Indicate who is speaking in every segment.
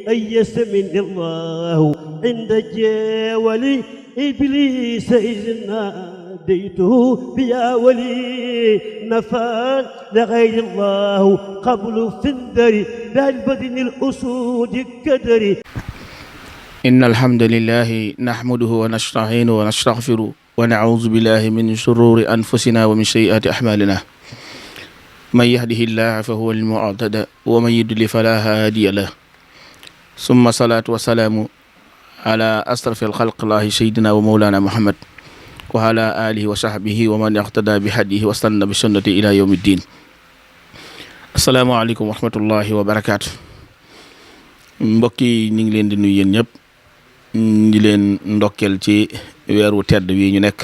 Speaker 1: أيس من الله عند جاولي إبليس إذ ناديته بيا ولي نفى لغير الله قبل فندري بالبدن الأسود كدري.
Speaker 2: إن الحمد لله نحمده ونستعينه ونستغفره ونعوذ بالله من شرور أنفسنا ومن سيئات أعمالنا من يهده الله فهو المعتدى ومن يضلل فلا هادي له ثم صلاة وسلام على أشرف الخلق الله سيدنا ومولانا محمد وعلى آله وصحبه ومن اقتدى بهديه واستنى بسنته إلى يوم الدين. السلام عليكم ورحمة الله وبركاته. mbokk yi ñu ngi leen di nuyu yéen ñëpp di leen ndokkeel ci weeru tedd wi ñu nekk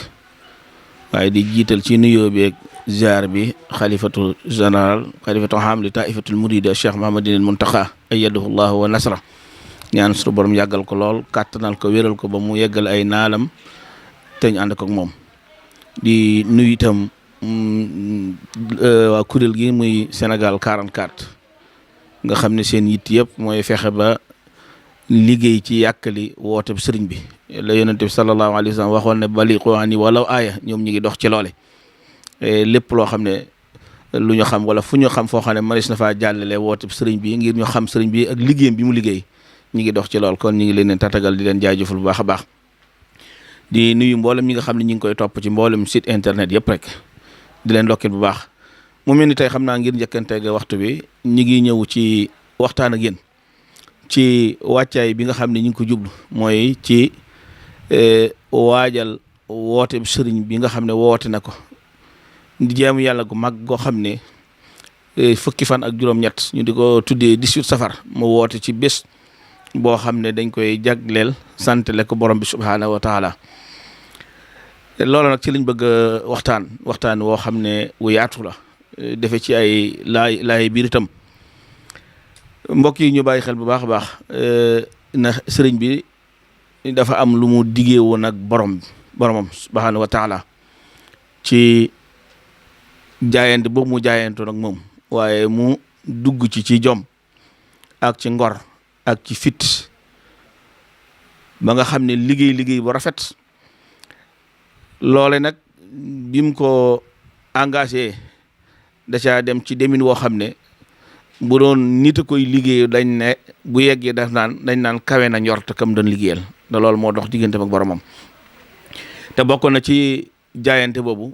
Speaker 2: waaye di jiital ci nuyoo beeg ziar bi xalifatu général xalifatu xam li taifatul murida Cheikh Mahamadinil Muntaxa ayyadahu llahu wa nasra ñaan suñu borom yàggal ko lool kàttanal ko wéral ko ba mu yeggal ay naalam te ñu ànd ko ak moom di nuyu itam waa kuréel gi muy Sénégal 44 nga xam ne seen yitt yëpp mooy fexe ba liggéey ci yàkkali woote sëriñ bi la yonente bi sallallahu alayhi wa sallam waxoon ne baliqu ani walaw aaya ñoom ñi ngi dox ci loole lépp loo xam ne lu ñu xam wala fu ñu xam foo xam ne manis na faa jàllale woote sëriñ bi ngir ñu xam sëriñ bi ak liggéeyam bi mu liggéey ñi ngi dox ci lool kon ñi ngi leen tatagal di leen jaajëfal bu baax a baax di nuyu mboolem ñi nga xam ne ñi ngi koy topp ci mboolem site internet yëpp rek di leen ndokkeel bu baax mu mel ni tey xam naa ngir njëkkanteeg waxtu bi ñi ngi ñëw ci waxtaan ak yéen ci wàccaay bi nga xam ne ñu ngi ko jublu mooy ci waajal woote sëriñ bi nga xam ne woote na ko di jaamu yàlla gu mag goo xam ne fukki fan ak juróom-ñett ñu di ko tuddee 18 safar mu woote ci bés boo xam ne dañ koy jagleel santale ko borom bi subhaanahu wa taala loolu nag ci liñ bëgg waxtaan woo xam ne wu yaatu la defe ci ay laay biir itam mbokk yi ñu bàyyi xel bu baax a baax na sëriñ bi dafa am lu mu diggee woon ak boromam subhaanahu wa taala ci jaayante boobu mu jaayante nag moom waaye mu dugg ci jom ak ci ngor ak ci fit ba nga xam ne liggéey bu rafet loole nag bim ko engagé da caa dem ci demin woo xam ne bu doon nit a koy liggéey dañ ne bu yeggee dañ naan kawe na njort kam doon liggéeyal da loolu moo dox diggante ak boromam te bokk na ci jaayante boobu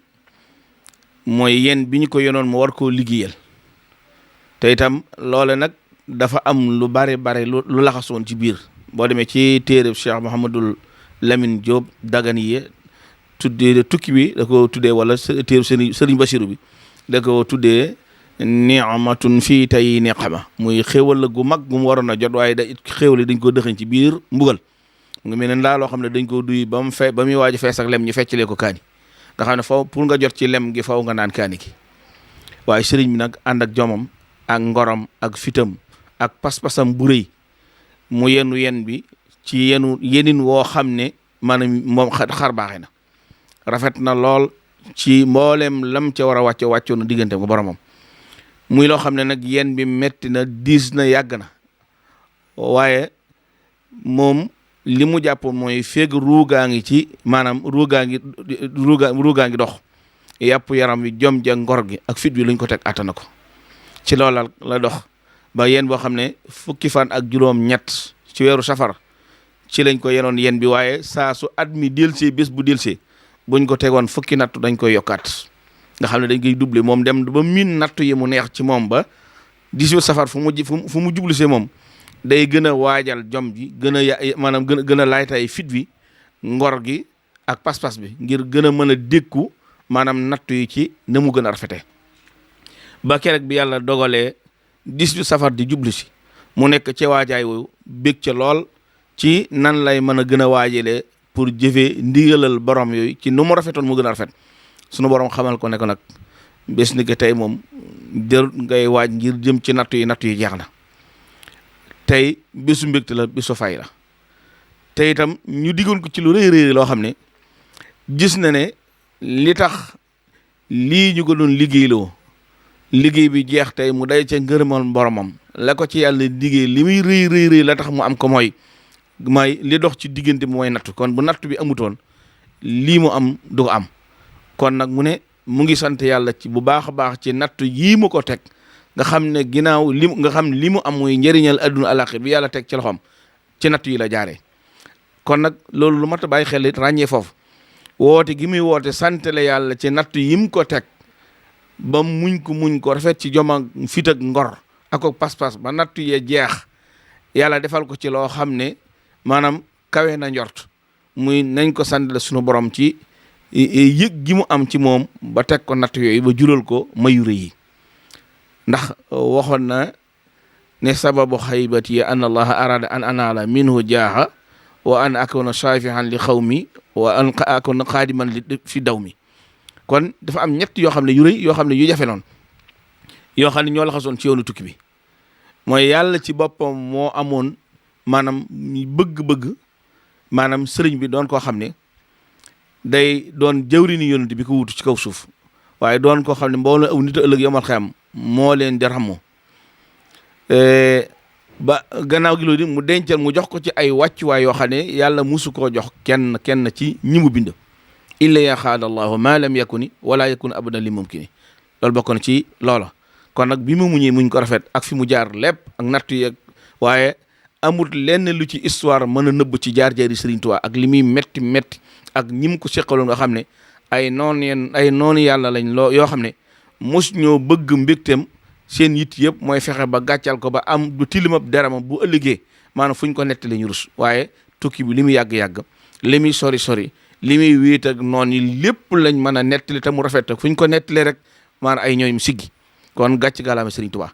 Speaker 2: mooy yéen bi ñu ko yenoon mu war koo liggéeyal te itam loole nag dafa am lu bare lu laxasoon ci biir boo demee ci téere Cheikh Mouhamadul Lamine Diop Dagana tuddee tukki bi da ko tuddee wala téere Sëriñ Basiru bi da ko tuddee ni'matun fii tey niqama muy xéewal la gu mag gu mu waroon a jot waaye xéewal yi dañ ko dëxañ ci biir mbugal mu ngi mel ne ndaa loo xam ne dañ ko duy ba muy waaj a fees ak lem ñu feccalee ko kaani nga xam ne faw pour nga jot ci lem gi faw nga naan kaani gi waaye sëriñ bi nag ànd ak jomam ak ngorom ak fitam ak pas-pasam bu rëy mu yen bi ci yenin woo xam ne maanaam moom xar baaxe na rafet na lool ci mboolem lam ca war a wàccoo na diggante ko boromam muy loo xam ne nag yen bi metti na diis na yàgg na waaye moom li mu jàpp mooy feeg ruugaa ngi ci maanaam ruugaa ngi dox yàpp yaram wi jom ja ngor gi ak fit bi luñ ko teg attana ko ci loolal la dox ba yen boo xam ne fukki fan ak juróom-ñett ci weeru safar ci lañ ko yenoon yen bi waaye saa su at mi delsee bés bu delsee buñ ko tegoon fukki nattu dañ koy yokkaat nga xam ne dañ koy doubler moom dem ba miin nattu yi mu neex ci moom ba 18 safar fu mu jublu see moom day gën a waajal jom ji maanaam gën a laaytaay fit bi ngor gi ak pas-pas bi ngir gën a mën a dékku maanaam nattu yi ci na mu gën a rafetee ba keroog bi yàlla dogalee 18 safar di jublu si mu nekk ci waajaay woowu bég ca lool ci nan lay mën a gën a waajalee pour jëfee ndigalal borom yooyu ci nu mu rafetoon mu gën a rafet sunu borom xamal ko ne ko nag bés ni ko tey moom jarut ngay waaj ngir jëm ci nattu yi jeex na tey bésu mbégte la bésu fay la te itam ñu diggoon ko ci lu rëy loo xam ne gis na ne li tax lii ñu ko doon liggéey bi jeex tey mu day ca ngërëmal boromam la ko ci yàlla diggee li muy rëy la tax mu am ko mooy li dox ci diggante mooy nattu kon bu nattu bi amutoon lii mu am du ko am kon nag mu ne mu ngi sant yàlla ci bu baax a baax ci nattu yii mu ko teg nga xam ne ginnaaw li mu am muy njëriñal adduna alaxir bi yàlla teg ci loxoom ci nattu yi la jaaree kon nag loolu lu mat a bàyyi xel it ràññee foofu woote gi muy woote santale yàlla ci nattu yim ko teg ba muñ ko rafet ci jom ak fit ak ngor ak pas-pas ba nattu yee jeex yàlla defal ko ci loo xam ne maanaam kawe na njort muy nañ ko santale sunu borom ci yëg gi mu am ci moom ba teg ko nattu yooyu ba jural ko mayu rëy yi ndax waxoon na ne sababu xaybati an allaha arada an anaala minhu jaaha wa an akuna shafihan li xawmi wa an akuna xaadiman li fi daw mi kon dafa am ñett yoo xam ne yu rëy yoo xam ne yu jafe noonu yoo xam ne ñoo la xasoon ci yoonu tukki bi mooy yàlla ci boppam moo amoon maanaam bëgg-bëgg maanaam sëriñ bi doon koo xam ne day doon jëwriñu yonent bi ko wutu ci kaw suuf waaye doon koo xam ne mbooloo aw nit a ëllëg yomal xam moo leen di ramu ba gannaaw gi loolu mu dencal mu jox ko ci ay wàccuwaay yoo xam ne yàlla musu koo jox kenn ci ñi mu bind illa yaxaada allahu ma lam yakuni wala yakun abadan li mumkini loolu bokk na ci loola kon nag bi mu muñee muñ ko rafet ak fi mu jaar lépp ak nattu yeeg waaye amul lenn lu ci histoire mën a nëbb ci jaar-jaari Sëriñ Tuubaa ak li muy metti ak ñi mu ko seqaloon nga xam ne ay noonu yàlla lañ yoo xam ne mos ñoo bëgg mbégteem seen yitt yëpp mooy fexe ba gàccal ko ba am du tilimab deramam bu ëllëgee maanaam fu ñu ko nettali ñu rus waaye tukki bi li muy yàgg-yàgg li muy sori li muy wéet ak noon yi lépp lañ mën a nettali te mu rafet fu ñu ko nettalee rek maanaam ay ñooñu siggi kon gàcc gàllaama Sëriñ Tuubaa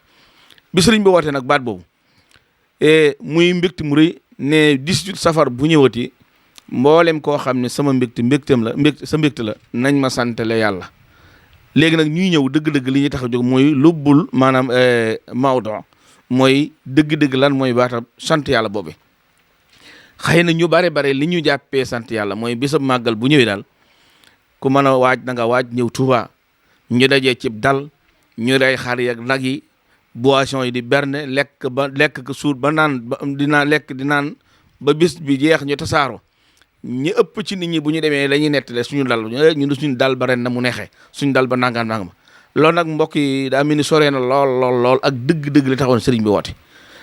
Speaker 2: bi sëriñ bi wootee nag baat boobu muy mbégte mu rëy ne 18 safar bu ñëwati mboolem koo xam ne sama mbégteem la sa mbégte la nañ ma santale yàlla léegi nag ñuy ñëw dëgg-dëgg li ñuy tax a jóg mooy lubbul maanaam mawdo mooy dëgg-dëgg lan mooy baatam sant yàlla boobe xëy na ñu bare li ñu jàppee sant yàlla mooy bisab màggal bu ñëwee daal ku mën a waaj na nga waaj ñëw Tuuba ñu dajee cib dal ñu rey xar yi ak nag yi boisson yi di berne lekk ko suur ba naan di naan ba bis bi jeex ñu tasaaro ñi ëpp ci nit ñi bu ñu demee la ñuy nettale suñu dal ba ren na mu neexee suñu dal ba nangam loolu nag mbokk yi daa mel ni soree na lool ak dëgg-dëgg li taxoon sëriñ bi woote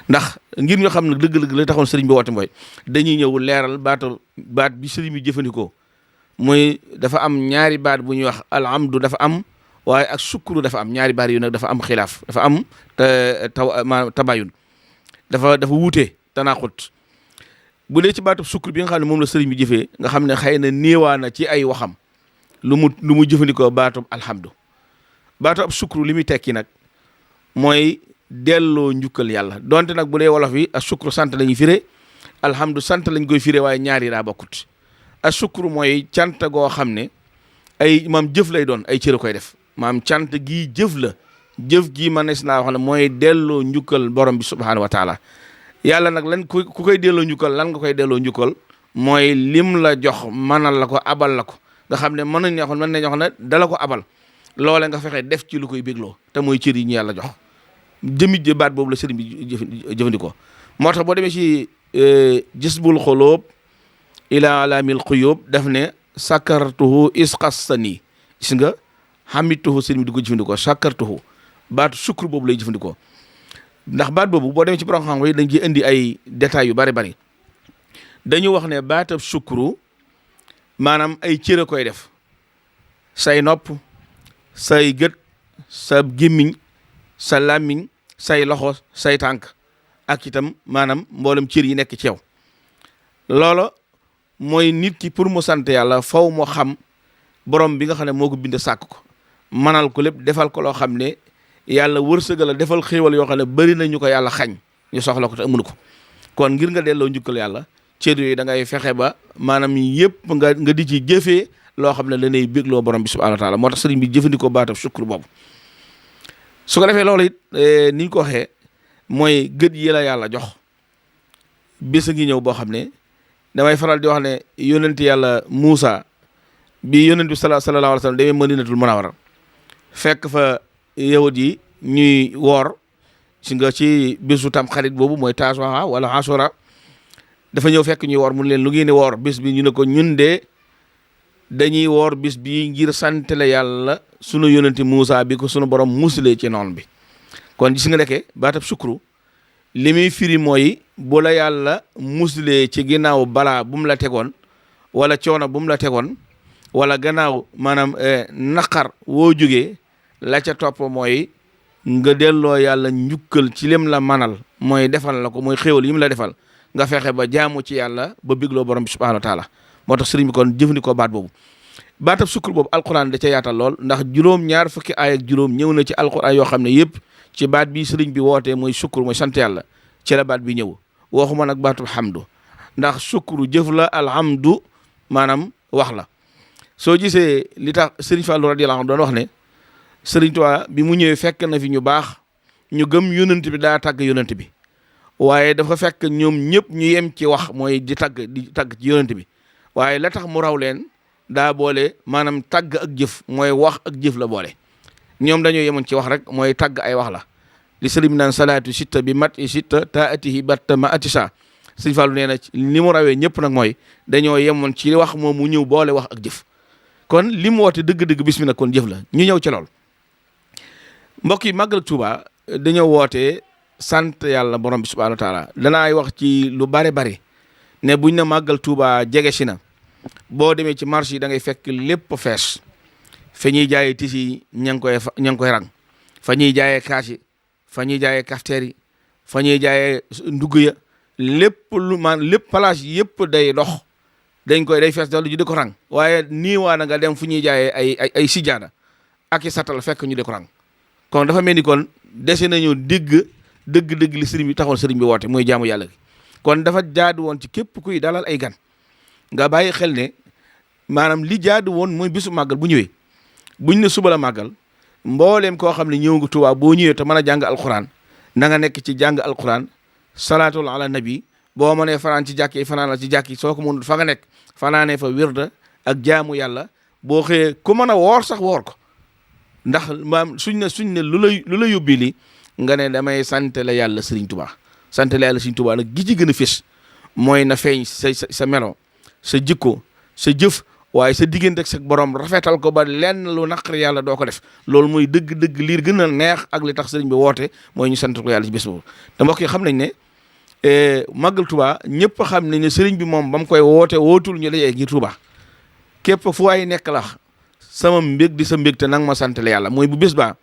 Speaker 2: ndax ngir ñu xam ne dëgg-dëgg li taxoon sëriñ bi woote mooy dañuy ñëw leeral baat bi sëriñ bi jëfandikoo mooy dafa am ñaari baat bu ñuy wax alhamdu dafa am waaye ak sukkuru dafa am ñaari baat yu nag dafa am xilaaf dafa am tabayun dafa wuute tanaaxut bu dee ci baatu sukkur bi nga xam ne moom la sëriñ bi jëfee nga xam ne xëy na néewaana ci ay waxam lu mu jëfandikoo baatub alhamdu baatu ab sukkur li muy tekki nag mooy delloo njukkal yàlla donte nag bu dee wolof yi ak sukkur sant lañuy firé alhamdu sant lañ koy firé waaye ñaari daa bokkut ak sukkur mooy cant goo xam ne ay maam jëf lay doon ay cër koy def maam cant gii jëf la jëf gii ma nes naa wax ne mooy delloo njukkal borom bi subhaanahu wa taala yàlla nag lan ku koy delloo njukkal lan nga koy delloo njukkal mooy lim la jox mënal la ko abal la ko nga xam ne mën nañ wax ne dala ko abal loole nga fexe def ci lu koy bégloo te mooy cër yi ñu yàlla jox jëmit ji baat boobu la sëriñ bi jëfandikoo moo tax boo demee ci jisbul xuloob ila alamil xuyóob daf ne sakartuhu isqassani gis nga xamituhu sëriñ bi di ko jëfandikoo sakartuhu baatu sukkur boobu lay jëfandikoo ndax baat boobu boo demee ci borom xam-xam yi dañ ciy indi ay détails yu bari dañu wax ne baatab sukkuru maanaam ay cër a koy def say nopp say gët sa gémmiñ sa làmmiñ say loxo say tànk ak itam maanaam mboolem cër yi nekk ci yow loola mooy nit ki pour mu sant yàlla faw moo xam borom bi nga xam ne moo ko bind sàkk ko manal ko lépp defal ko loo xam ne yàlla wërsëgal la defal xéewal yoo xam ne bari na ñu ko yàlla xañ ñu soxla ko te amuñu ko kon ngir nga delloo njukkal yàlla cër yooyu da ngay fexe ba maanaam yëpp nga di ci jëfee loo xam ne lanay bégloo borom bi subhanahu wa taala moo tax sëriñ bi jëfandikoo baatam sukkur boobu su ko defee loolu it ni ñu ko waxee mooy gët yi la yàlla jox bés a ngi ñëw boo xam ne damay faral di wax ne yonent yàlla Muusa bi yonent bi sallallahu alayhi wa sallam demee Madinatul Munawwara fekk fa yahud yi ñuy woor si nga ci bésu tam xarit boobu mooy Tasu'a wala Ashura dafa ñëw fekk ñuy woor mun leen lu ngeen di woor bis bi ñu ne ko ñun de dañuy woor bis bi ngir sant la yàlla sunu yonente Muusa bi ko sunu borom musulee ci noon bi. kon gis nga nekke baatab sukru li muy firi mooy bu la yàlla musulee ci ginnaaw balaa bu mu la tegoon wala coono bu mu la tegoon wala gannaaw maanaam naqar woo jógee la ca topp mooy nga delloo yàlla njukkal ci lim la manal mooy defal la ko mooy xéewal yi mu la defal nga fexe ba jaamu ci yàlla ba bigloo borom bi subhanahu wa taala moo tax sëriñ bi kon jëfandikoo baat boobu baatab sukkur boobu alquran da ca yaatal lool ndax juróom-ñaar fukki aay ak juróom ñëw na ci alquran yoo xam ne yëpp ci baat bi sëriñ bi wootee mooy sukkur mooy sant yàlla ci la baat bi ñëw waxuma nag baatub hamdu ndax sukkuru jëf la alhamdu maanaam wax la soo gisee li tax sëriñ Fallou radiyallahu anhu doon wax ne sëriñ Tuubaa bi mu ñëwee fekk na fi ñu baax ñu gëm yonent bi daa tagg yonent bi waaye dafa fekk ñoom ñëpp ñu yem ci wax mooy di tagg ci yonent bi waaye la tax mu raw leen daa boole maanaam tagg ak jëf mooy wax ak jëf la boole ñoom dañoo yemoon ci wax rek mooy tagg ay wax la li sëriñ naan salaatu sitta bi mat i sitta ta atihi batta ma atisa sëriñ Fallu nee na ni mu rawee ñëpp nag mooy dañoo yemoon ci wax moom mu ñëw boole wax ak jëf kon li mu woote dëgg-dëgg bis mi nag kon jëf la ñu ñëw ci lool mbokk yi màggal Tuuba dañoo woote sant yàlla borom bi subhanahu wa taala danaay wax ci lu bari ne buñ na màggal Tuuba jege si na boo demee ci marché yi da ngay fekk lépp fees fa ñuy jaayee tisi ña ngi koy rang fa ñuy jaayee kaas yi fa ñuy jaayee cafetière yi fa ñuy jaayee ndugg ya lépp place yëpp day dox day fees dalu ju di ko rang waaye nii waa na nga dem fu ñuy jaayee ay sijaada ak i satal fekk ñu di ko rang kon dafa mel ni kon dese nañu dëgg li sëriñ bi taxoon sëriñ bi woote muy jaamu yàlla gi kon dafa jaadu woon ci képp kuy dalal ay gan nga bàyyi xel ne maanaam li jaadu woon mooy bisu màggal bu ñëwee buñ ne suba la màggal mbooleem koo xam ne ñëw nga Tuubaa boo ñëwee te mën a jàng alquran na nga nekk ci jàng alquran salaatul ala nabi boo mënee fanaan ci jàkk yi fanaan la ci jàkk yi soo ko mënul fa nga nekk fanaanee fa wirda ak jaamu yàlla boo xëyee ku mën a woor sax woor ko ndax maam suñ ne lu la yóbbi li nga ne damay sant la yàlla Sëriñ Tuubaa sant la yàlla Sëriñ Tuubaa nag gi ci gën a fés mooy na feeñ sa melo sa jikko sa jëf waaye sa diggante ak sa borom rafetal ko ba lenn lu naqari yàlla doo ko def loolu mooy dëgg liir gën a neex ak li tax sëriñ bi woote mooy ñu sant ko yàlla ci bés boobu te mbokk yi xam nañ ne màggal Tuubaa ñëpp xam nañ ne sëriñ bi moom ba mu koy wootul ñu dajee ngir Tuubaa képp fu waay nekk la sama mbég di sa mbég te nang ma sant la yàlla mooy bu bés baa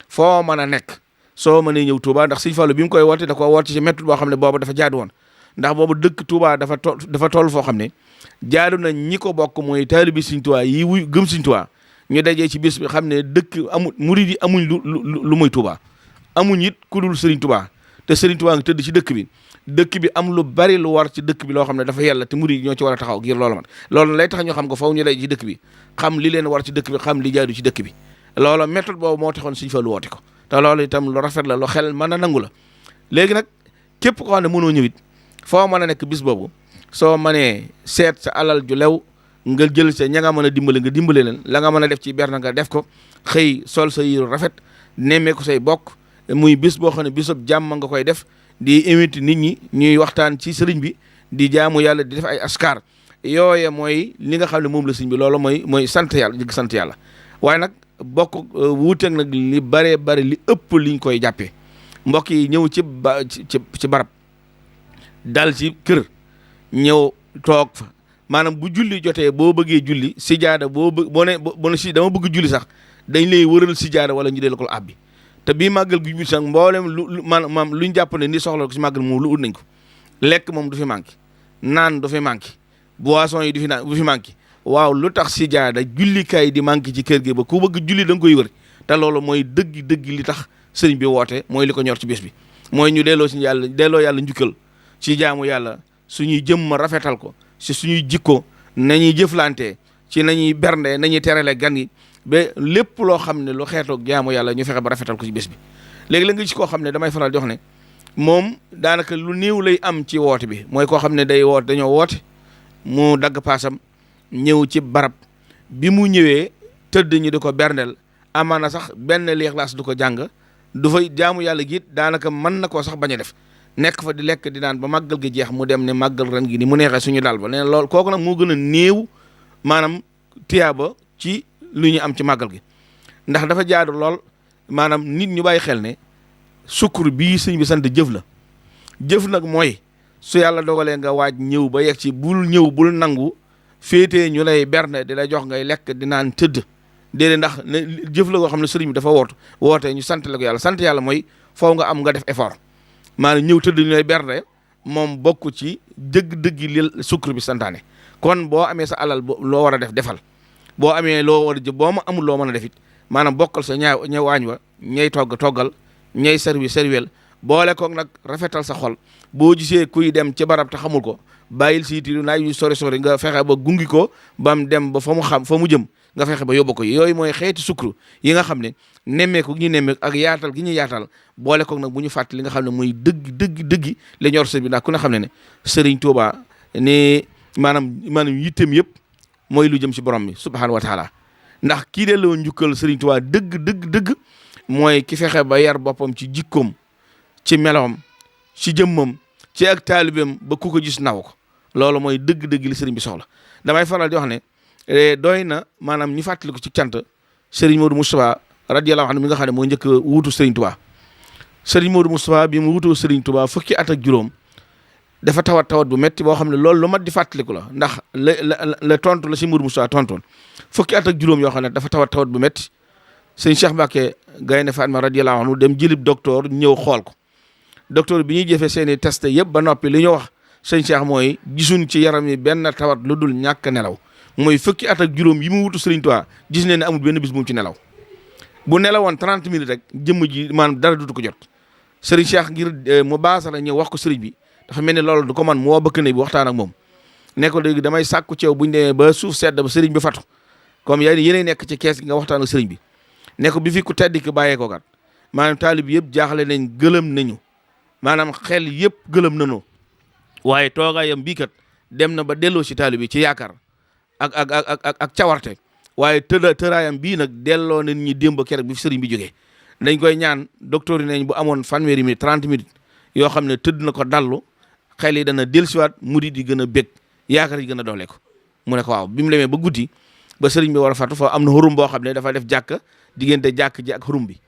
Speaker 2: foo mën a nekk soo mënee ñëw Tuubaa ndax sëriñ Fallu bi mu koy woote da ko woote ci méthode boo xam ne boobu dafa jaadu woon ndax boobu dëkk Tuubaa dafa toll foo xam ne jaadu na ñi ko bokk mooy taalibi Sëriñ Tuubaa yi wuy gëm Sëriñ Tuubaa ñu dajee ci bis bi xam ne dëkk amul murid yi amuñ lu muy Tuubaa amuñ it ku dul Sëriñ Tuubaa te Sëriñ Tuubaa nga tëdd ci dëkk bi am lu bari lu war ci dëkk bi loo xam ne dafa yàlla te murid yi ñoo ci war a taxaw ngir loolu man loolu lay tax ñu xam ko faw ñu lay ci dëkk bi xam li leen war ci dëkk bi xam li jaadu ci dëkk bi loolu méthode boobu moo taxoon Sëriñ Fallu woote ko te loolu itam lu rafet la lu xel mën a nangu la léegi nag képp koo xam ne mënoo ñëwit foo mën a nekk bis boobu soo mënee seet sa alal ju lew nga jël sa ña nga mën a dimbale nga dimbale leen la nga mën a def ci berna nga def ko xëy sol sa yiru rafet nemmee ko say bokk muy bis boo xam ne bisub jàmm nga koy def di invité nit ñi ñuy waxtaan ci sëriñ bi di jaamu yàlla di def ay askar yooye mooy li nga xam ne moom la sëriñ bi loolu mooy sant yàlla jëgg sant yàlla waaye nag bokk wuuteeg nag li baree bari li ëpp liñ koy jàppee mbokk yi ñëw ci barab dal ci kër ñëw toog fa maanaam bu julli jotee boo bëggee julli sijaada boo ne si dama bëgg julli sax dañ lay wëral sijaada wala ñu del ko abbi te bii màggal gu jul sax mboolem maanaam luñ jàpp ne ni soxla ko si màggal moom lu ut nañ ko lekk moom du fi manqué naan du fi manqué boisson yi du fi manqué waaw lu tax sijaada jullikaay di manqué ci kër gi ba ku bëgg julli da nga koy wër te loolu mooy dëgg li tax sëriñ bi woote mooy li ko ñor ci bés bi mooy ñu delloo yàlla njukkal ci jaamu yàlla suñuy jëmm rafetal ko si suñuy jikko nañuy jëflante ci nañuy bernde nañuy terale gan yi ba lépp loo xam ne lu xeetoog jaamu yàlla ñu fexe ba rafetal ko ci bés bi léegi la nga gis koo xam ne damay faral di wax ne moom daanaka lu néew lay am ci woote bi mooy koo xam ne dañoo woote mu dagg paasam ñëw ci barab bi mu ñëwee tëdd ñu di ko berndeel amaana sax benn Lixlaas du ko jàng du fay jaamu yàlla gi daanaka mën na koo sax bañ a def nekk fa di lekk di naan ba màggal gi jeex mu dem ne màggal ren gi ni mu neexee suñu dal ba nee na loolu kooku nag moo gën a néew maanaam tiyaaba ci lu ñu am ci màggal gi ndax dafa jaadu lool maanaam nit ñu bàyyi xel ne sukkur bii sëñ bi sant jëf la jëf nag mooy su yàlla dogalee nga waaj ñëw ba yegg ci bul ñëw bul nangu féetee ñu lay berne di la jox ngay lekk di naan tëdd déedéet ndax jëf la koo xam ne sëriñ bi dafa wootee ñu sant la ko yàlla sant yàlla mooy foo nga am nga def effort maanaam ñëw tëdd ñu lay berne moom bokk ci dëgg-dëgg li sukkur bi santaane kon boo amee sa alal loo war a def defal boo amee loo war a jëf boo ma amul loo mën a def it maanaam bokkal sa ña waañ wa ñay toggal ñay serviwel boole koog nag rafetal sa xol boo gisee kuy dem ci barab te xamul ko bàyyil siitilu naay yu sori nga fexe ba gungi ko ba mu dem ba fa mu jëm nga fexe ba yóbbu ko yooyu mooy xeeti sukru yi nga xam ne nemmeeku gi ñu nemmeeku ak yaatal gi ñu yaatal boole koog nag bu ñu fàttali li nga xam ne mooy dëgg la ñor sëriñ bi ndax ku ne xam ne Sëriñ Tuubaa ne maanaam yitteem yëpp mooy lu jëm si borom mi subhaanahu wa taala ndax kii delloo njukkal Sëriñ Tuubaa dëgg mooy ki fexe ba yar boppam ci jikkoom ci melowam ci jëmmam ci ak taalibeem ba ku ko gis naw ko loolu mooy dëgg li sëriñ bi soxla damay faral di wax ne doy na maanaam ñu fàttali ko ci cant Sëriñ Modou Moustapha radiyallahu anhu mi nga xam ne moo njëkk wuutu Sëriñ Tuubaa Sëriñ Modou Moustapha bi mu wutoo Sëriñ Tuubaa fukki at ak juróom dafa tawat bu metti boo xam ne loolu lu mat di fàttaliku la ndax la tontu la si Modou Moustapha tontoon fukki at ak juróom yoo xam ne dafa tawat bu metti sëñ Cheikh Mbacké Gaynde Fatma radiyallahu anhu dem jëlib docteur ñëw xool ko docteur bi ñuy jëfee seeni test yëpp ba noppi li ñu wax sëñ Cheikh mooy gisuñ ci yaram yi benn tawat lu dul ñàkk nelaw mooy fukki at ak juróom yi mu wutu Sëriñ Tuubaa gis ne amul benn bis bu mu ci nelaw bu nelawoon 30 minutes rek jëmm ji maanaam dara dutu ko jot sëriñ Cheikh ngir mu baasa la ñëw wax ko sëriñ bi dafa mel ni loolu du ko man moo bëkk ne bi waxtaan ak moom ne ko léegi damay sàkku ceew buñ demee ba suuf sedd ba sëriñ bi fatu comme yéenay nekk ci kees gi nga waxtaan ak sëriñ bi ne ko bi fi ku tedd ki bàyyee ko kat maanaam taalib yëpp jaaxle nañ gëlëm nañu maanaam xel yëpp gëlëm nañu waaye toogaayam bii kat dem na ba delloo si taalib yi ci yaakaar ak cawarte waaye tëraayam bii nag delloo nañ ñi démb keroog bi fi sëriñ bi jógee dañ koy ñaan docteur yi nañ bu amoon fanweeri minute 30 minutes yoo xam ne tëdd na ko dallu xel yi dana dellusiwaat murid yi gën a bég yaakaar yi gën a doole ko mu ne ko waaw bi mu demee ba guddi ba sëriñ bi war a fatu fa am na xurum boo xam ne dafa def jàkk diggante jàkk ji ak xurum bi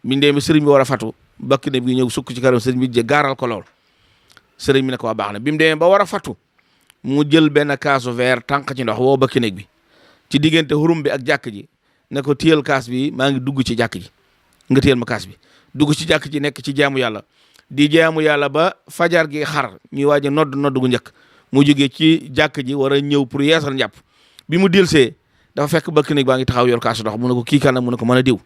Speaker 2: biñ demee sëriñ bi war a fatu bakk ne bi ñëw sukk ci kanam sëriñ bi gaaral ko lool sëriñ bi ne ko waa baax na bi mu demee ba war a fatu mu jël benn kaasu verre tànk ci ndox woo bakk néeg bi ci diggante xurum bi ak jàkk ji ne ko téyel kaas bi maa ngi dugg ci jàkk ji nga téyel ma kaas bi dugg ci jàkk ji nekk ci jaamu yàlla di jaamu yàlla ba fajar gi xar ñuy waaj a nodd gu njëkk mu jógee ci jàkk ji war a ñëw pour yeesal njàpp bi mu delsee dafa fekk bakk néeg baa ngi taxaw yor kaasu ndox mu ne ko kii kan la mu ne ko mën a diw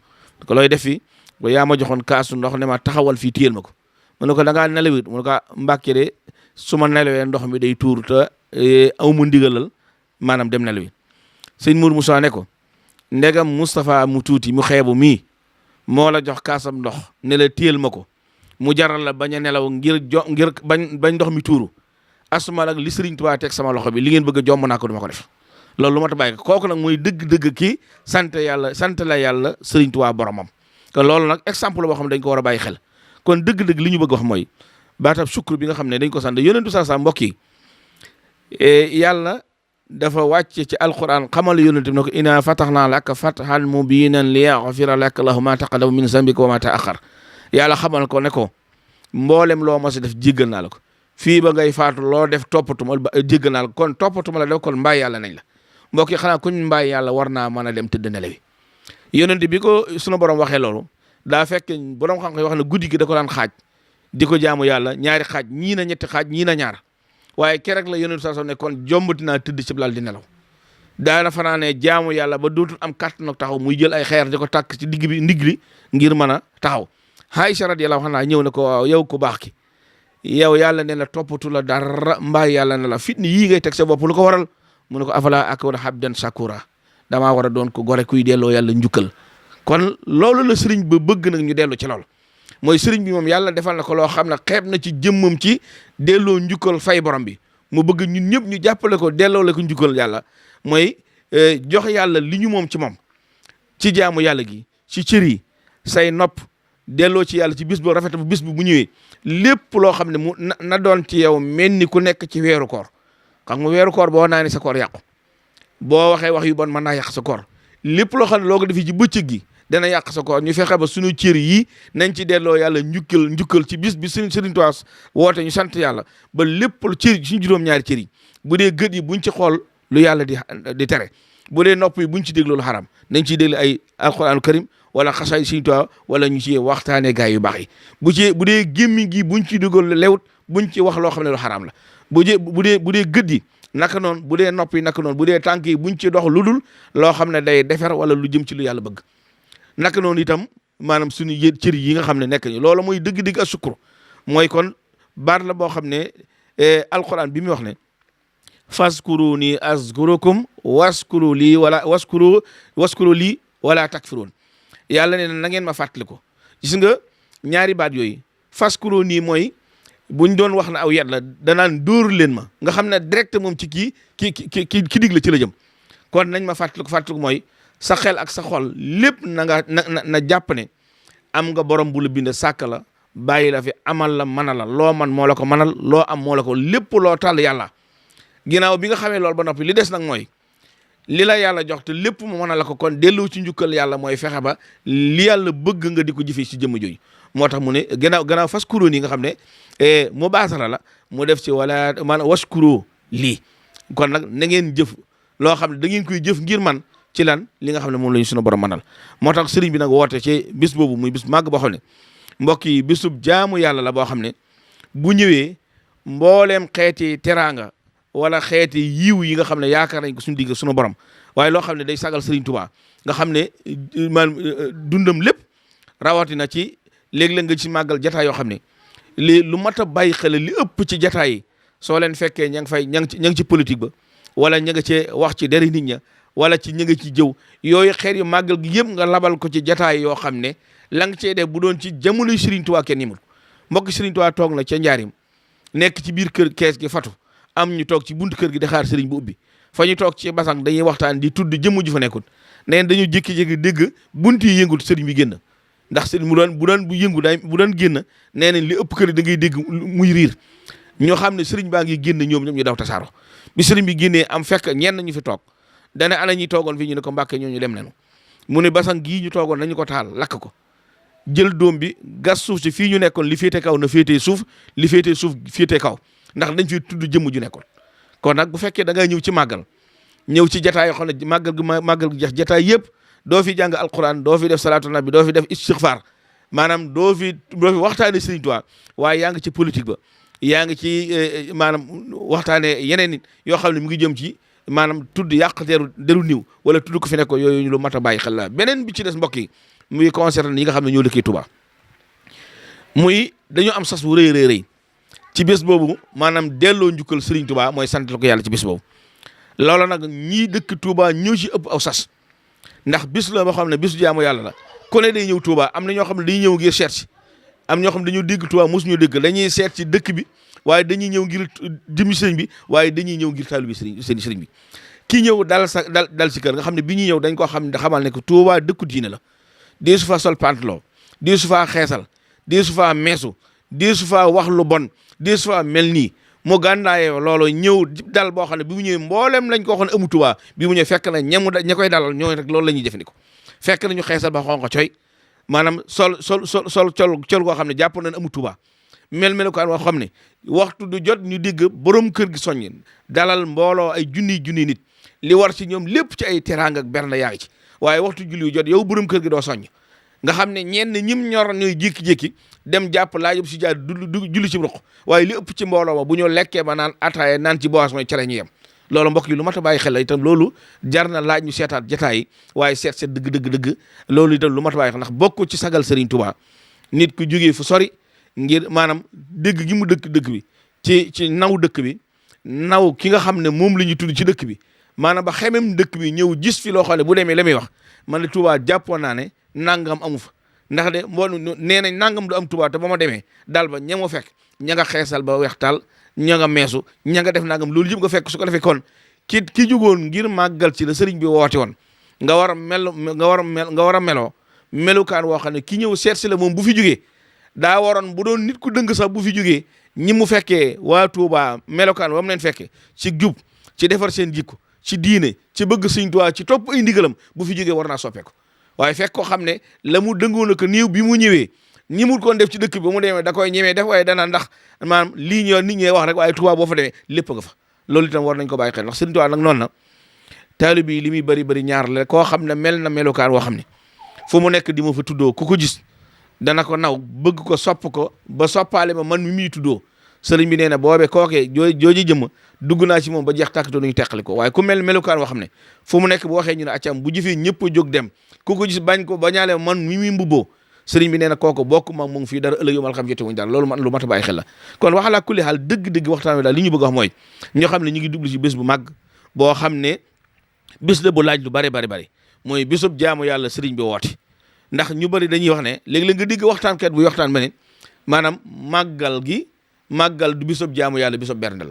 Speaker 2: ko looy def fi ba yaa ma joxoon kaasu ndox ne ma taxawal fii téyel ma ko mu ne ko da ngaa nelawit mu ne ko Mbàkke de su ma nelawee ndox mi day tuur te aw mu ndigalal maanaam dem nelawi sëñ Mourou Moussa ne ko ndegam Moustapha mu tuuti mu xeebu mii moo la jox kaasam ndox ne la téyel ma ko mu jaral la bañ a nelaw ngir bañ ndox mi tuuru asuma nag li Sëriñ Tuubaa teg sama loxo bi li ngeen bëgg a jomb naa ko duma ko def loolu lu ma ta bàyyi kooku nag mooy dëgg-dëgg kii sant la yàlla Sëriñ Tuubaa boromam kon loolu nag exemple boo xam ne dañ ko war a bàyyi xel kon dëgg-dëgg li ñu bëgg wax mooy baatab sukkur bi nga xam ne dañ ko sant yonentu sa mbokk yi yàlla dafa wàcce ci alquran xamal yonent bi ne ko inna fatahnaa laka fathan mubiinan liyaghfira laka lahu ma taqaddama min zambika wa ma ta'akhkhar yàlla xamal ko ne ko mboolem loo mos a def jéggal naa la ko fii ba ngay faatu loo def toppatuma jéggal naa la kon toppatuma la def kon mbaay yàlla nañ la mbokk yi xanaa kuñ mbaay yàlla war naa mën a dem tëdd nelawi yonent bi ko sunu borom waxee loolu daa fekk borom xam-xam wax na guddi gi da ko daan xaaj di ko jaamu yàlla ñaari xaaj ñii na ñetti xaaj ñii na ñaar waaye keroog la yonent saa ne kon jombati naa tëdd ci lal di nelaw daana fanaane jaamu yàlla ba dootul am kàttan ak taxaw muy jël ay xeer di ko tàkk ci digg bi ndig li ngir mën a taxaw Aïcha radiyallahu anha ñëw ne ko waaw yow ku baax ki yow yàlla ne la toppatu la dara mbaay yàlla ne la fitni yii ngay teg sa bopp lu ko waral mu ne ko afala akuna habdan shakura damaa war a doon ko gore kuy delloo yàlla njukkal kon loolu la sëriñ ba bëgg nag ñu dellu ci loolu mooy sëriñ bi moom yàlla defal na ko loo xam ne xeeb na ci jëmmam ci delloo njukkal fay borom bi mu bëgg ñun ñëpp ñu jàppale ko delloo la ko njukkal yàlla mooy jox yàlla li ñu moom ci moom ci jaamu yàlla gi ci cër yi say nopp delloo ci yàlla ci bis bu rafet bu bis bu ñëwee lépp loo xam ne mu na doon ci yow mel ni ku nekk ci weeru koor. xam nga weeru koor boo naanee sa koor yàqu boo waxee wax yu bon mën naa yàq sa koor lépp loo xam ne loo ko defee ci bëccëg gi dana yàq sa koor ñu fexe ba suñu cër yi nañ ci delloo yàlla njukkal ci bis bi Sëriñ Tuubaa woote ñu sant yàlla ba lépp lu cër suñu juróom-ñaari cër yi bu dee gët yi buñ ci xool lu yàlla di tere bu dee nopp yi buñ ci déglu lu xaram nañ ciy déglu ay alquraanu karim wala xasaay Sëriñ Tuubaa wala ñu ci waxtaanee gaay yu baax yi bu dee gémmiñ gi buñ ci dugal lewut buñ ci wax loo xam ne lu xaram la bu dee gët yi naka noonu bu dee nopp yi naka noonu bu dee tànk yi buñ ci dox lu dul loo xam ne day defer wala lu jëm ci lu yàlla bëgg naka noonu itam maanaam suñu cër yi nga xam ne nekk ñu loolu mooy dëgg-dëgg a sukkur mooy kon baat la boo xam ne alquran bi muy wax ne faskuruni azkurukum waskuru lii wala takfurun yàlla ne na ngeen ma fàttaliku gis nga ñaari baat yooyu faskuruni mooy buñ doon wax na aw yat la danaan dóor leen ma nga xam ne direct moom ci ki dig la ci la jëm kon nañ ma fàttaliku mooy sa xel ak sa xol lépp na jàpp ne am nga borom bu la bind sàkk la bàyyi la fi amal la mënal la loo man moo la ko mënal loo am moo la ko lépp loo tàll yàlla ginnaaw bi nga xamee loolu ba noppi li des nag mooy li la yàlla jox te lépp mu mënal la ko kon dellu ci njukkal yàlla mooy fexe ba li yàlla bëgg nga di ko jëfee ci jëmm jooju moo tax mu ne gannaaw fas kuróon yi nga xam ne mu baasala la mu def ci wala maanaam waskuro lii kon nag na ngeen jëf loo xam ne da ngeen koy jëf ngir man ci lan li nga xam ne moom la ñu sunu borom manal moo tax sëriñ bi nag woote ci bis boobu muy bis màgg boo xam ne mbokk yi bisub jaamu yàlla la boo xam ne bu ñëwee mbooleem xeeti teraanga wala xeeti yiw yi nga xam ne yaakaar nañ ko suñu digg sunu borom waaye loo xam ne day sagal sëriñ Tuubaa nga xam ne man dundam lépp rawatina ci léeg-léeg nga ci màggal jataay yoo xam ne lu mat a bàyyi xel li ëpp ci jataay yi soo leen fekkee ña ngi ci politique ba wala ña nga cee wax ci deri nit ña wala ci ña nga ci jëw yooyu xeet yu màggal gi yëpp nga labal ko ci jataay yoo xam ne la nga cee def bu doon ci jamonoy Sëriñ Tuubaa kenn nimul mbokk Sëriñ Tuubaa toog na ca njaarim nekk ci biir kër kees gi fatu am ñu toog ci buntu kër gi di xaar sëriñ bu ubbi fa ñu toog ci basang dañuy waxtaan di tudd jëmm ju fa nekkul neen dañu jékki-jékki dégg bunt yi yëngut sëriñ bi génn ndax sëriñ bu daan génn nee nañ li ëpp kër da ngay dégg muy riir ñoo xam ne sëriñ baa ngi génn ñoom ñu daw tasaaro bi sëriñ bi génnee am fekk ñenn ñu fi toog dana ana ñuy toogoon fii ñu ne ko Mbàkke ñooñu dem nañu mu ne basang gii ñu toogoon nañu ko taal lakk ko jël doom bi gas suuf si fii ñu nekkoon li féete kaw na féetee suuf li féetee suuf féetee kaw ndax dañ fi tudd jëmm ju nekkoon kon nag bu fekkee da ngay ñëw ci màggal ñëw ci jataay yoo xam ne màggal gi jeex jataay yëpp doo fi jàng alquran doo fi def salaatu nabi doo fi def istighfar maanaam doo fi waxtaane Sëriñ Tuubaa waaye yaa ngi ci politique ba yaa ngi ci maanaam waxtaane yeneen nit yoo xam ne mu ngi jëm ci maanaam tudd yàq deru niw wala tudd ko fi nekk yooyu lu mat a bàyyi xel la beneen bi ci des mbokk yi muy concerné yi nga xam ne ñoo dëkkee Touba muy dañoo am sas bu rëy ci bés boobu maanaam delloo njukkal Serigne Touba mooy sant la ko yàlla ci bés boobu loolu nag ñii dëkk Touba ñëw ci ëpp aw sas ndax bis la boo xam ne bisu jaamu yàlla la ku ne day ñëw Touba am na ñoo xam ne dañuy ñëw ngir seet si am ñoo xam ne dañoo dégg Touba mosuñu dégg dañuy seet ci dëkk bi waaye dañuy ñëw ngir jëmmi sëriñ bi waaye dañuy ñëw ngir taalibe sëriñ bi kii ñëw dal si kër nga xam ne bi ñuy ñëw dañ ko xam ne xamal ne que Touba dëkku diine la dee su fa sol pantalon dee su fa xeesal dee su fa meesu dee su fa wax lu bon dee su fa mel nii mu gànnaayoo loolu ñëw dal boo xam ne bi mu ñëwee mboolem lañ ko waxoon amu Touba bi mu ñëw fekk na ña koy dalal ñooy rek loolu la ñuy jëfandikoo fekk nañu xeesal ba xonq coy maanaam sol col goo xam ne jàpp nañ amu Touba mel ko woo xam ne waxtu du jot ñu digg borom kër gi soññ dalal mbooloo ay junniy nit li war ci ñoom lépp ci ay teraanga ak bernde yaa ngi ci waaye waxtu julli yu jot yow borom kër gi doo soññ nga xam ne ñenn ñim ñor ñooy jékki-jékki dem jàpp laa yóbbu si jaar du julli ci roq waaye li ëpp ci mbooloo ma bu ñu lekkee ba naan ataaya naan ci boisson yi ca la ñu yem loolu mbokk yi lu mat a bàyyi xel la itam loolu jar na laaj ñu seetaat jataay yi waaye seet dëgg loolu itam lu mat a bàyyi xel ndax bokk ci sagal Serigne Touba nit ku jógee fu sori ngir maanaam dëgg gi mu dëkk bi ci naw dëkk bi naw ki nga xam ne moom la ñuy tudd ci dëkk bi maanaam ba xemem dëkk bi ñëw gis fi loo xam ne bu demee la muy wax man ne Touba jàppoon naa ne nangam amu fa ndax de mboo nee nañ nangam du am Touba te ba ma demee daal ba ña ma fekk ña nga xeesal ba weextaal ña nga meesu ña nga def nangam loolu yëpp nga fekk su ko defee kon ki jugoon ngir màggal ci la sëriñ bi woote woon nga war a meloo melukaan woo xam ne ki ñëw seet si la moom bu fi jógee daa waroon bu doon nit ku dëng sax bu fi jógee ñi mu fekkee waa Touba melokaan wa mu leen fekkee ci jub ci defar seen jikko ci diine ci bëgg Sëñ Tuubaa ci topp ay ndigalam bu fi jógee war naa soppeeku waaye fekk ko xam ne la mu dëngoon a ko néew bi mu ñëwee ñi mu koon def ci dëkk bi ba mu demee da koy ñemee def waaye dana ndax maanaam lii ñoo nit ñee wax rek waaye Touba boo fa demee lépp nga fa loolu itam war nañ ko bàyyi xel ndax Sëñ Tuubaa nag noonu na taalib yi li muy bëri ñaar la koo xam ne mel na melukaan woo xam ne fu mu nekk di ma fa tuddoo ku ko gis dana ko naw bëgg ko sopp ko ba soppaale ma man mi muy tuddoo sëriñ bi nee na boobee kookee jooji jëmm dugg naa ci moom ba jeex tàkk te duñu teqali ko waaye ku melukaan woo xam ne fu mu nekk bu waxee ñu ne accam bu jëfee ñëpp a jóg dem ku ko gis bañ ko bañaale man mi muy mbubboo sëriñ bi nee na kooku bokk ma mu ngi fii dara ëllëg yomal xam jote wuñ dara loolu man lu mat a bàyyi xel la kon waxalaa kulli xaal dëgg-dëgg waxtaan wi daal li ñu bëgg a wax mooy ñoo xam ne ñu ngi dugg ci bés bu màgg boo xam ne bés la bu laaj lu bari mooy bésub jaamu yàlla sëriñ bi woote ndax ñu bari dañuy wax ne léeg-léeg nga digg waxtaankat bu waxtaan ba ne maanaam màggal du bésub jaamu yàlla bésub bernde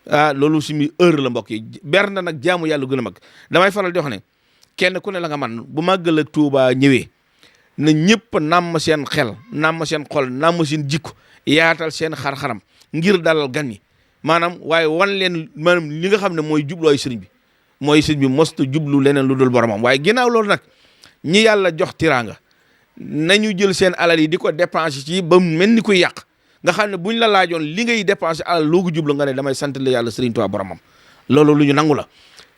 Speaker 2: la loolu suñu heure la mbokk yi bernde nag jaamu yàlla gën a mag damay faral di wax ne kenn ku ne la nga man bu màggal ak Tuuba ñëwee na ñëpp nàmm seen xel nàmm seen xol nàmm seen jikko yaatal seen xar-xaram ngir dalal gan ñi maanaam waaye wan leen maanaam li nga xam ne mooy jublooy sëriñ bi mosta jublu leneen lu dul boromam waaye ginnaaw loolu nag ñi yàlla jox tiraanga nañu jël seen alal yi di ko dépenser ci ba mel ni kuy yàq nga xam ne buñ la laajoon li ngay dépenser alal loo ko jublu nga ne damay sant la yàlla Sëriñ Tuubaa boromam loolu lu ñu nangu la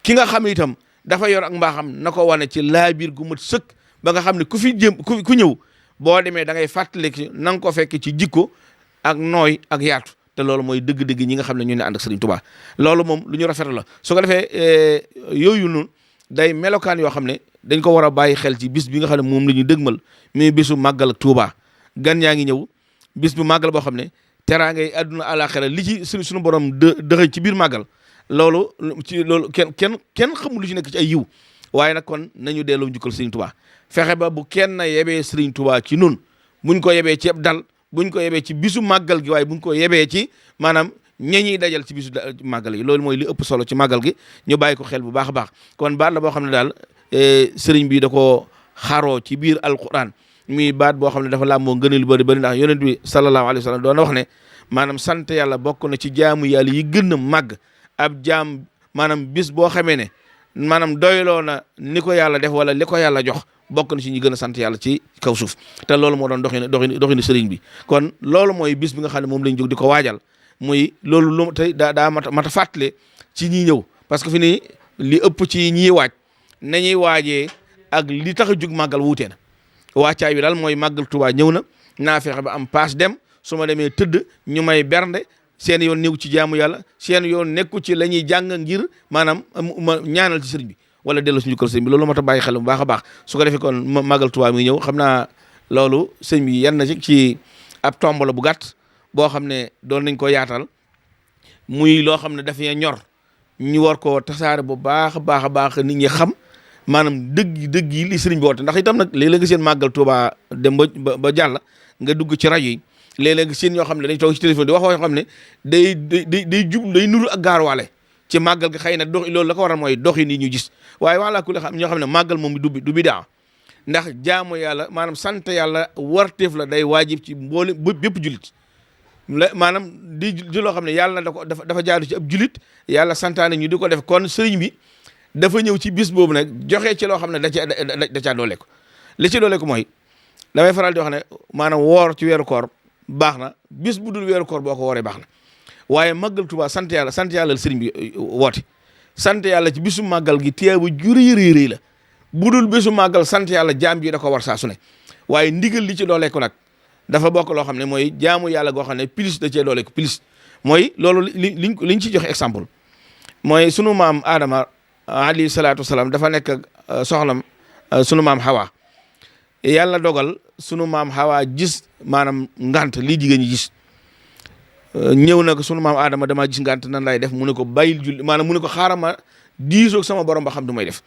Speaker 2: ki nga xam itam dafa yor ak mbaaxam na ko wane ci laabiir gu mat sëkk ba nga xam ne ku fi jëm ku ñëw boo demee da ngay fàttali na nga ko fekk ci jikko ak nooy ak yaatu te loolu mooy dëgg-dëgg ñi nga xam ne ñu ne ànd ak Sëriñ Tuubaa loolu moom lu ñu rafetlu la su ko defee yooyu noonu day melokaan yoo xam ne dañ ko war a bàyyi xel ci bis bi nga xam ne moom la ñu dëgmal mais bisu màggal ak Tuubaa gan yaa ngi ñëw bis bu màggal boo xam ne teraangay àdduna àlaaxira li ci suñu borom dëxëñ ci biir màggal loolu kenn xamul lu ci nekk ci ay yiw waaye nag kon nañu delloo njukkal Sëriñ Tuubaa fexe ba bu kenn yebee Sëriñ Tuubaa ci nun buñ ko yebee ci dal buñ ko yebee ci bisu màggal gi waaye buñ ko yebee ci maanaam ñuy dajal ci bisu màggal gi loolu mooy li ëpp solo ci màggal gi ñu bàyyi ko xel bu baax a baax kon baat la boo xam ne daal sëriñ bi da ko xaroo ci biir alquran muy baat boo xam ne dafa làmboo ngëneel lu bëri ndax yonent bi sallallahu alayhi wa sallam doon na wax ne maanaam sant yàlla bokk na ci jaamu yàlla yi gën a màgg ab jaam maanaam bis boo xamee ne maanaam doyloo na ni ko yàlla def wala li ko yàlla jox bokk na ci ñi gën a sant yàlla ci kaw suuf te loolu moo doon doxinu sëriñ bi kon loolu mooy bis bi nga xam ne moom lañ jóg di ko waajal muy loolu lu tey daa mat a fàttale ci ñi ñëw parce que fi ni li ëpp ci ñiy waaj nañuy waajee ak li tax a jug màggal wuutee na wàccaay bi daal mooy màggal Tuubaa ñëw na naa fexe ba am paas dem su ma demee tëdd ñu may bernde seen yoon néew ci jaamu yàlla seen yoon nekku ci la ñuy jàng ngir maanaam ma ñaanal ci sëriñ bi wala delloo si njukkal sëriñ bi loolu moo tax bàyyi xel bu baax a baax su ko defee kon màggal Tuubaa mi ñëw xam naa loolu sëriñ bi yan na ci ab tomb la bu gàtt boo xam ne doon nañ ko yaatal muy loo xam ne dafay ñor ñu war koo tasaare bu baax a baax nit ñi xam maanaam dëgg yi li sëriñ bi woote ndax itam nag léeg-léeg nga seen màggal Tuubaa dem ba jàll nga dugg ci rajo yi léeg-léeg nga seen ñoo xam ne dañ toog ci téléphone di wax yoo xam ne day nuru ak gaaruwaale ci màggal gi xëy na loolu la ko waral mooy doxin yi ñu gis waaye wala ku xam ñoo xam ne màggal moom du bidaa ndax jaamu yàlla maanaam sant yàlla warteef la day waajib ci mboole bépp jullit maanaam di loo xam ne yàlla dafa jaadu ci ab jullit yàlla santaane ñu di ko def kon sëriñ bi dafa ñëw ci bis boobu nag joxe ci loo xam ne da caa doole ko li ci doole ko mooy damay faral di wax ne maanaam woor ci weeru koor baax na bis bu dul weeru koor boo ko wooree baax na waaye màggal Tuubaa sant yàlla sëriñ bi woote sant yàlla ci bisu màggal gi tiyaaba ju rëy la bu dul bisu màggal sant yàlla jaam bi da ko war saa su ne waaye ndigal li ci doole ko nag dafa bokk loo xam ne mooy jaamu yàlla goo xam ne plus da cee doole ko plus mooy loolu liñ ci joxe exemple mooy sunu maam Adama alayhi salaatu wasalaam dafa nekk ak soxnam sunu maam Hawa yàlla dogal sunu maam Hawa gis maanaam ngant lii jigéen ñi gis ñëw na ko sunu maam Adama damaa gis ngant nan lay def mu ne ko bàyyil julli maanaam mu ne ko xaaral ma diisoog sama borom ba xam du may def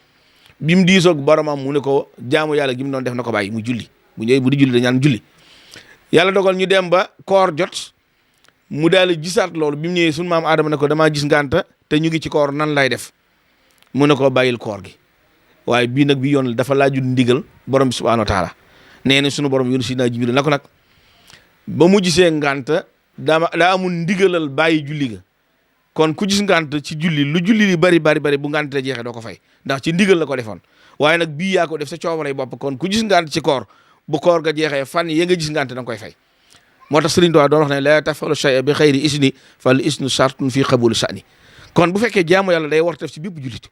Speaker 2: bi mu diisoog boromam mu ne ko jaamu yàlla gi mu doon def na ko bàyyi mu julli bu ñëwee bu di julli dañaan julli yàlla dogal ñu dem ba koor jot mu daal di gisaat loolu bi mu ñëwee sunu maam Adama ne ko damaa gis nganta te ñu ngi ci koor nan lay def mu ne ko bàyyil koor gi waaye bii nag bi yoon dafa laajul ndigal borom bi subhanahu wa taala nee na sunu borom yoon sidina Jibril na ko nag ba mu gisee ngànt daa amul ndigalal bàyyi julli ga kon ku gis ngànt ci julli lu julli li bari bu ngànt la jeexee doo ko fay ndax ci ndigal la ko defoon waaye nag bii yaa ko def sa coobaree bopp kon ku gis ngànt ci koor bu koor ga jeexee fan ya nga gis ngànt da nga koy fay moo tax Sëriñ Tuubaa doon wax ne la tafalu shay'a bi xayri isni fal isnu shartun fii qabuli sha'ni kon bu fekkee jaamu yàlla day war def ci bépp jullit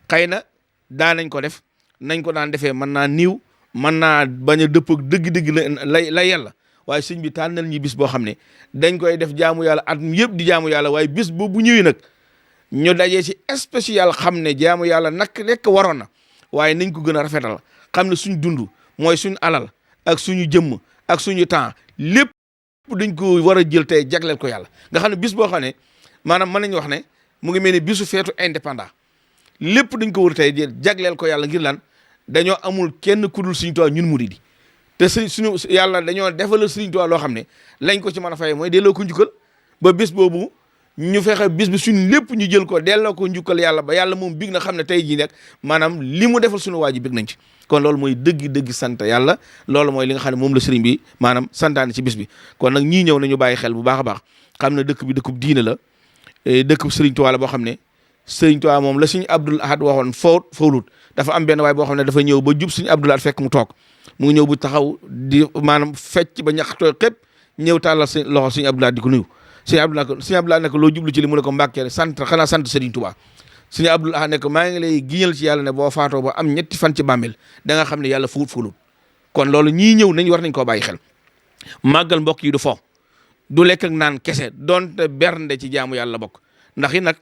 Speaker 2: xëy na daa nañ ko def nañ ko daan defee mën naa niiw mën naa bañ a dëpp ak dëgg-dëgg la yàlla waaye sëñ bi tànnal ñi bis boo xam ne dañ koy def jaamu yàlla at mi yëpp di jaamu yàlla waaye bis boobu bu ñëwee nag ñu dajee ci spécial xam ne jaamu yàlla nak nekk waroon na waaye nañ ko gën a rafetal xam ne suñ dund mooy suñ alal ak suñu jëmm ak suñu temps lépp dañ ko war a jël tey jagleel ko yàlla nga xam ne bis boo xam ne maanaam mën nañu wax ne mu ngi mel ni bisu feetu indépendant lépp dañ ko war tey jël jagleel ko yàlla ngir lan dañoo amul kenn ku dul Sëriñ Tuubaa ñun murid yi te suñu yàlla dañoo defal Sëriñ Tuubaa loo xam ne lañ ko ci mën a fay mooy delloo ko njukkal ba bis boobu ñu fexe bis bi suñu lépp ñu jël ko delloo ko njukkal yàlla ba yàlla moom big na xam ne tey jii nag maanaam li mu defal suñu waa ji big nañ ci kon loolu mooy dëgg sant yàlla loolu mooy li nga xam ne moom la sëriñ bi maanaam santaane ci bis bi kon nag ñii ñëw nañu bàyyi xel bu baax a baax xam ne dëkk bi dëkkub diine la dëkkub Sëriñ Tuubaa la boo xam ne Sëriñ Tuubaa moom la Sëriñ Abdul Ahad waxoon fawlut dafa am benn waay boo xam ne dafa ñëw ba jub Sëriñ Abdul Ahad fekk mu toog mu ñëw bu taxaw di maanaam fecc ba ñax tooy xëpp ñëw tàllal si loxo Sëriñ Abdul Ahad di ko nuyu Sëriñ Abdul Ahad ne ko loo jublu ci li mu ne ko Mbàkke xanaa sant Sëriñ Tuubaa Sëriñ Abdul Ahad ne ko maa ngi lay giñal ci yàlla ne boo faatoo ba am ñetti fan ci bàmmeel da nga xam ne yàlla fulut kon loolu ñii ñëw nañ war nañ koo bàyyi xel màggal mbokk yi du fo du lekk ak naan kese donte bernde ci jaamu yàlla bokk ndax it nag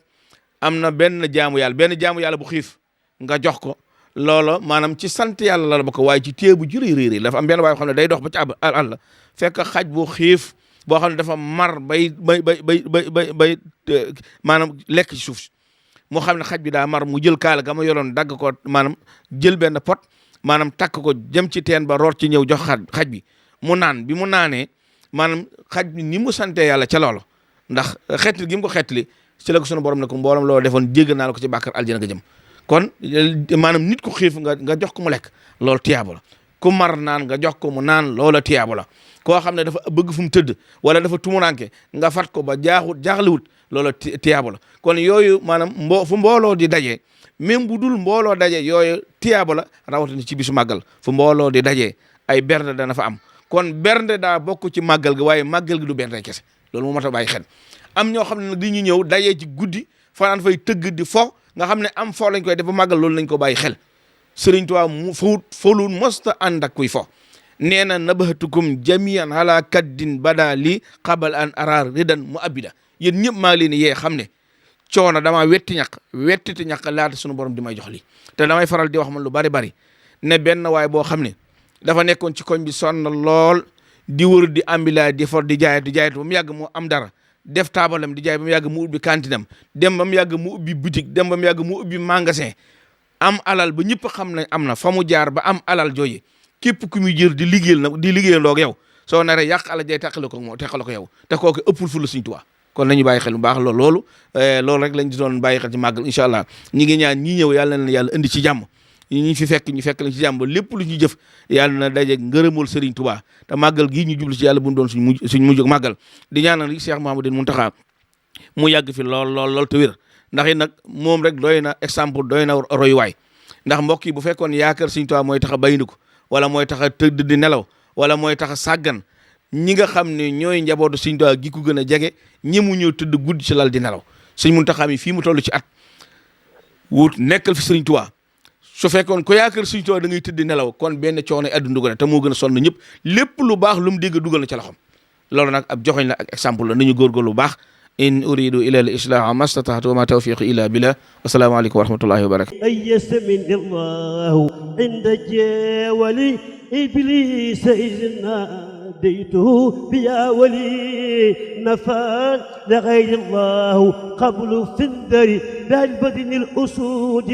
Speaker 2: am na benn jaamu yàlla bu xiif nga jox ko loolo maanaam ci sant yàlla la bokk waaye ci téye bu jëri dafa am benn waay xam ne day dox ba ci àll fekk xaj bu xiif boo xam ne dafa mar bay maanaam lekk ci suuf moo xam ne xaj bi daa mar mu jël kaala ga ma yoroon dagg ko maanaam jël benn pot maanaam takk ko jëm ci teen ba root ci ñëw jox xaj bi mu naan bi mu naanee maanaam xaj bi ni mu sante yàlla ca loolo ndax xeetli gi mu ko xeetli ci la ko sunu borom ne ko mboolem loo defoon jégg naa la ko ci bàkkar aljana nga jëm kon maanaam nit ku xiif nga jox ko mu lekk loolu tiyaabo la ku mar naan nga jox ko mu naan loola tiyaabo la koo xam ne dafa bëgg fu mu tëdd wala dafa tumuranke nga fat ko ba jaaxliwut loola tiyaabo la kon yooyu maanaam fu mbooloo di daje même bu dul mbooloo daje yooyu tiyaabo la rawatina ci bisu màggal fu mbooloo di daje ay bernde dana fa am kon bernde daa bokk ci màggal gi waaye màggal gi du bernde kese loolu moo mat a bàyyi xel am ñoo xam ne nag dañuy ñëw dajee ci guddi fanaan fay tëgg di fo nga xam ne am fo lañ koy def ba màggal loolu lañ ko bàyyi xel Sëriñ Tuubaa mu foluun mosta ànd ak kuy fo nee na nabahatukum jamian ala kaddin bada li xabal an arar ridan mu abida yéen ñëpp maa ngi leen yee xam ne coono damaa wettiti ñàq laata suñu borom di may jox lii te damay faral di wax man lu bari ne benn waay boo xam ne dafa nekkoon ci koñ bi sonn lool di wër di ambila di for di jaayat ba mu yàgg mu am dara def taabalam di jaay ba mu yàgg mu ubbi kantinam dem ba mu yàgg mu ubbi boutique dem ba mu yàgg mu ubbi magasin am alal ba ñëpp xam ne am na fa mu jaar ba am alal jooje képp ku muy jër di liggéeyandoo ak yow soo naree yàq alal jay teqale ko yow te kooku ëppul fu la Sëriñ Tuubaa kon nañu bàyyi xel bu baax loolu rek lañ di doon bàyyi xel ci màggal incha allah ñi ngi ñaan ñi ñëw yàlla na leen yàlla indi ci jàmm ñu fi fekk lañ ci jàmm ba lépp lu ñu jëf yàlla na daje ngërëmul Sëriñ Tuubaa te màggal gii ñu jublu ci yàlla bu mu doon suñ mujj màggal di ñaanal li Cheikh Mouhamadoul Mountakha mu yàgg fi lool te wér ndax it nag moom rek doy na exemple doy na royuwaay ndax mbokk yi bu fekkoon yaakaar Sëriñ Tuubaa mooy tax a bayndi ko wala mooy tax a tëdd di nelaw wala mooy tax a sàggan ñi nga xam ne ñooy njabootu Sëriñ Tuubaa gi ko gën a jege ñi mu ñëw tëdd guddi ci lal di nelaw Sëriñ Mountakha mi fii mu toll ci at wut nekkal fi Sëriñ Tuubaa su fekkoon ko yaakaar Sëriñ Tuubaa da ngay tëdd nelaw kon benn coono adduna ko te moo gën a sonn ñëpp lépp lu baax lu mu dégg dugal na ca loxom loolu nag ab joxoñ la ak exemple la nañu góorgóorlu lu baax in uridu ila al islaha ma stata'tu wa ma tawfiqi illa billah assalaamu aleykum wa rahmatullahi wa barakatuh
Speaker 1: أيس من الله عند جاولي إبليس إذ ناديته بيا ولي نفى لغير الله قبل في الدر بل بدن الأسود